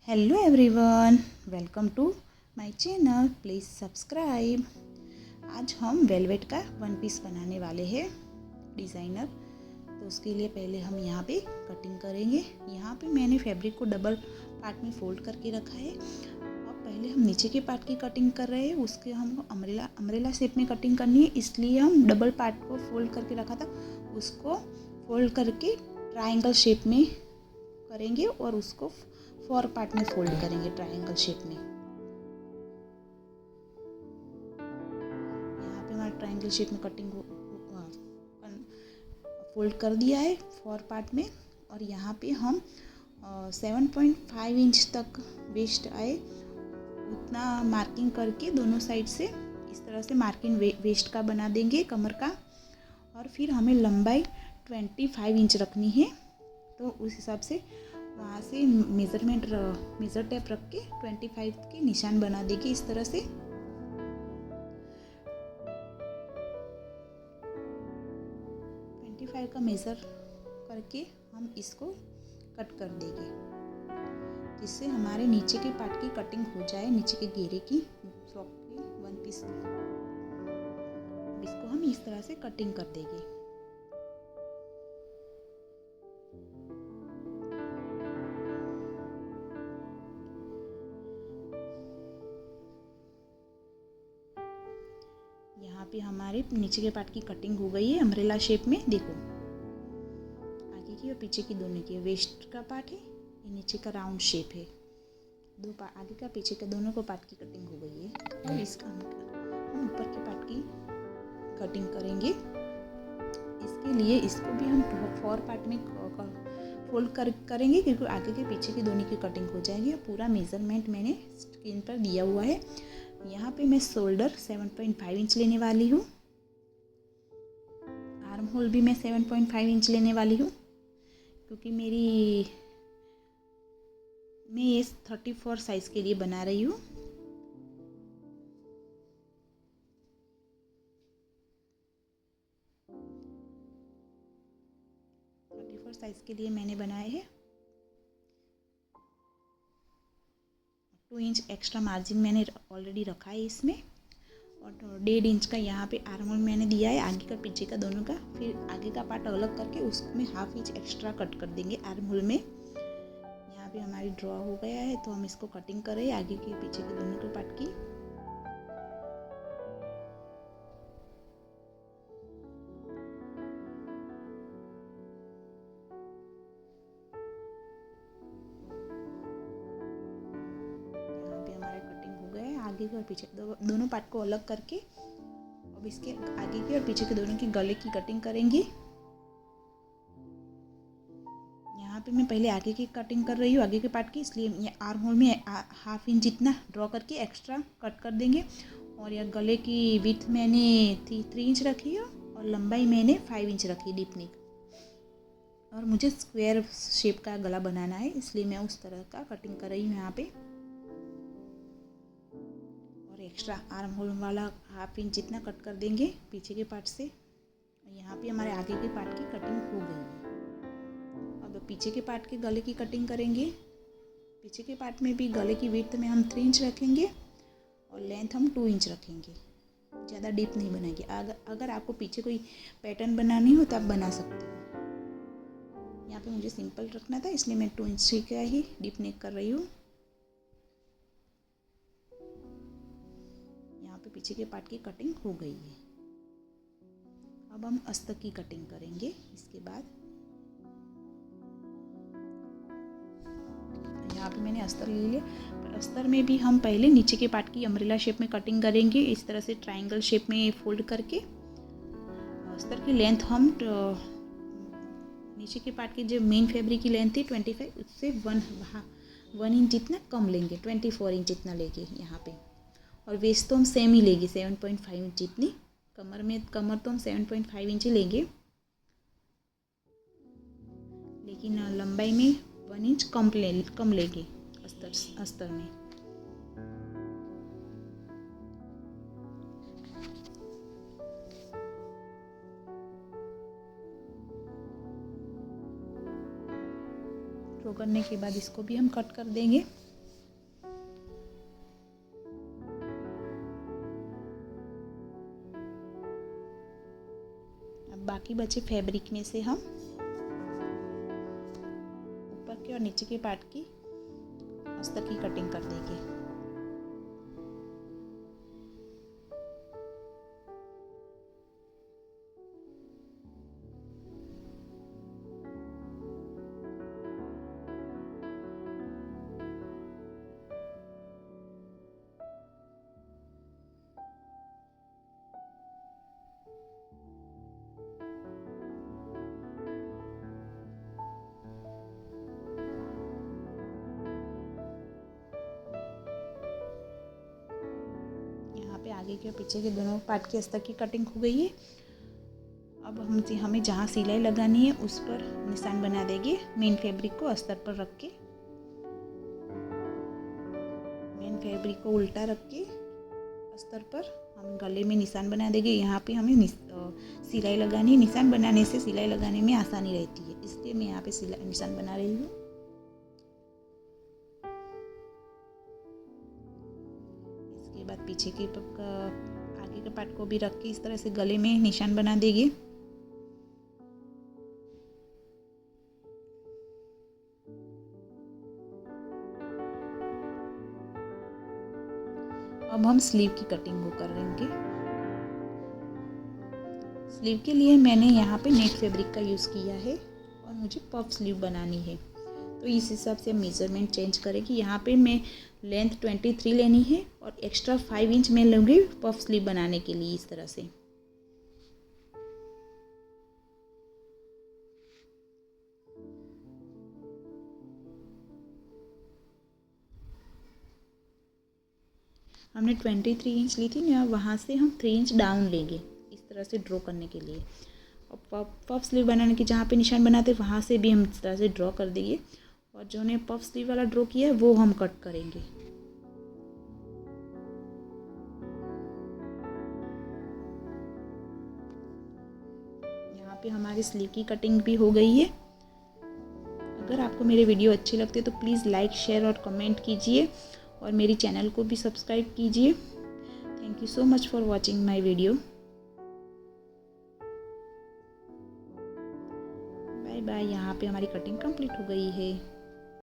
Hello everyone, welcome to my channel. Please subscribe. आज हम velvet का वन पीस बनाने वाले हैं डिज़ाइनर। तो उसके लिए पहले हम यहाँ पे कटिंग करेंगे। यहाँ पे मैंने फैब्रिक को डबल पार्ट में फोल्ड करके रखा है। अब पहले हम नीचे के पार्ट की कटिंग कर रहे हैं। उसके हमको अम्ब्रेला शेप में कटिंग करनी है, इसलिए हम डबल पार्ट को फोल्ड करके रखा था, उसको फोल्ड करके ट्रायंगल शेप में करेंगे और उसको 4 पार्ट में फोल्ड करेंगे ट्रायंगल शेप में। यहाँ पे हमारा ट्रायंगल शेप में कटिंग फोल्ड कर दिया है 4 पार्ट में। और यहाँ पे हम 7.5 इंच तक वेस्ट आए उतना मार्किंग करके दोनों साइड से इस तरह से मार्किंग वेस्ट का बना देंगे कमर का। और फिर हमें लंबाई 25 इंच रखनी है, तो उस हिसाब से वहाँ से मेज़र टेप रख के 25 के निशान बना देंगे इस तरह से। 25 का मेज़र करके हम इसको कट कर देंगे, जिससे हमारे नीचे के पार्ट की कटिंग हो जाए, नीचे के घेरे की फ्रॉक के वन पीस की। इसको हम इस तरह से कटिंग कर देंगे। यहाँ पे हमारे नीचे के पार्ट की कटिंग हो गई है अम्ब्रेला शेप में। देखो, आगे की और पीछे की दोनों की वेस्ट का पार्ट है, ये नीचे का राउंड शेप है। दो पार्ट, आगे का पीछे का दोनों को पार्ट की कटिंग हो गई है। तो इसका हम ऊपर के पार्ट की कटिंग करेंगे। इसके लिए इसको भी हम 4 पार्ट में फोल्ड करेंगे, क्योंकि आगे के पीछे की दोनों की कटिंग हो जाएगी। पूरा मेजरमेंट मैंने स्क्रीन पर दिया हुआ है। यहाँ पे मैं शोल्डर 7.5 इंच लेने वाली हूँ। आर्म होल भी मैं 7.5 इंच लेने वाली हूँ, क्योंकि मैं ये 34 साइज़ के लिए बना रही हूँ। साइज़ के लिए मैंने बनाए हैं। 2 इंच एक्स्ट्रा मार्जिन मैंने ऑलरेडी रखा है इसमें, और 1.5 इंच का यहाँ पे आर्म होल मैंने दिया है, आगे का पीछे का दोनों का। फिर आगे का पार्ट अलग करके उसमें 1/2 इंच एक्स्ट्रा कट कर देंगे आर्म होल में। यहाँ पे हमारी ड्रॉ हो गया है, तो हम इसको कटिंग करें आगे के पीछे के दोनों के पार्ट की। आगे की और पीछे दोनों पार्ट को अलग करके अब इसके आगे की और पीछे के दोनों की गले की कटिंग करेंगे। यहाँ पे मैं पहले आगे की कटिंग कर रही हूँ, आगे के पार्ट की, इसलिए ये आर्म होल में 1/2 इंच जितना ड्रॉ करके एक्स्ट्रा कट कर देंगे। और यह गले की विड्थ मैंने 3 इंच रखी है और लंबाई मैंने 5 इंच रखी डीप नेक। और मुझे स्क्वायर शेप का गला बनाना है, इसलिए मैं उस तरह का कटिंग कर रही हूँ यहाँ पे। एक्स्ट्रा आर्म होल वाला 1/2 इंच जितना कट कर देंगे पीछे के पार्ट से। यहाँ पे हमारे आगे के पार्ट की कटिंग हो गई है। अब पीछे के पार्ट के गले की कटिंग करेंगे। पीछे के पार्ट में भी गले की विड्थ में हम 3 इंच रखेंगे और लेंथ हम 2 इंच रखेंगे, ज़्यादा डीप नहीं बनाएंगे। अगर आपको पीछे कोई पैटर्न बनानी हो तो आप बना सकते हो। यहाँ पे मुझे सिंपल रखना था, इसलिए मैं 2 इंच का ही डीप नेक कर रही हूँ। पीछे के पार्ट की कटिंग हो गई है। अब हम अस्तर की कटिंग करेंगे। इसके बाद यहाँ पे मैंने अस्तर ले लिया। अस्तर में भी हम पहले नीचे के पार्ट की अम्ब्रेला शेप में कटिंग करेंगे, इस तरह से ट्रायंगल शेप में फोल्ड करके। अस्तर की लेंथ हम नीचे के पार्ट की जो मेन फैब्रिक की लेंथ थी 25, उससे 1 इंच जितना कम लेंगे, 24 इंच जितना लेंगे यहाँ पे। और वेस्ट तो हम सेम ही लेंगे 7.5 इंच जितनी। कमर तो हम 7.5 इंच ही लेंगे, लेकिन लंबाई में 1 इंच कम लेंगे अस्तर में। ड्रॉ करने के बाद इसको भी हम कट कर देंगे। बाकी बचे फैब्रिक में से हम ऊपर के और नीचे के पार्ट की अस्तर की कटिंग कर देंगे। पे आगे के और पीछे के दोनों पार्ट के अस्तर की कटिंग हो गई है। अब हमें जहाँ सिलाई लगानी है उस पर निशान बना देंगे। मेन फैब्रिक को अस्तर पर रख के, मेन फैब्रिक को उल्टा रख के अस्तर पर हम गले में निशान बना देंगे। यहाँ पे हमें सिलाई लगानी है। निशान बनाने से सिलाई लगाने में आसानी रहती है, इसलिए मैं यहाँ पे निशान बना रही हूँ। इसके बाद पीछे के आगे के पार्ट को भी रख के इस तरह से गले में निशान बना देंगे। अब हम स्लीव की कटिंग को करेंगे। स्लीव के लिए मैंने यहाँ पे नेट फैब्रिक का यूज़ किया है और मुझे पफ स्लीव बनानी है, तो इस हिसाब से मेज़रमेंट चेंज करेंगे। यहाँ पे मैं लेंथ 23 लेनी है और एक्स्ट्रा 5 इंच मैं लूँगी पफ स्लीव बनाने के लिए। इस तरह से हमने 23 इंच ली थी ना, वहाँ से हम 3 इंच डाउन लेंगे इस तरह से ड्रॉ करने के लिए। और पफ स्लीव बनाने की जहाँ पे निशान बनाते वहाँ से भी हम इस तरह से ड्रॉ कर देंगे। और जो ने पफ स्लीव वाला ड्रॉ किया है वो हम कट करेंगे। यहाँ पे हमारी स्लीव की कटिंग भी हो गई है। अगर आपको मेरे वीडियो अच्छे लगते तो प्लीज़ लाइक, शेयर और कमेंट कीजिए और मेरी चैनल को भी सब्सक्राइब कीजिए। Thank you so much for watching my video. Bye bye. यहाँ पे हमारी कटिंग कंप्लीट हो गई है।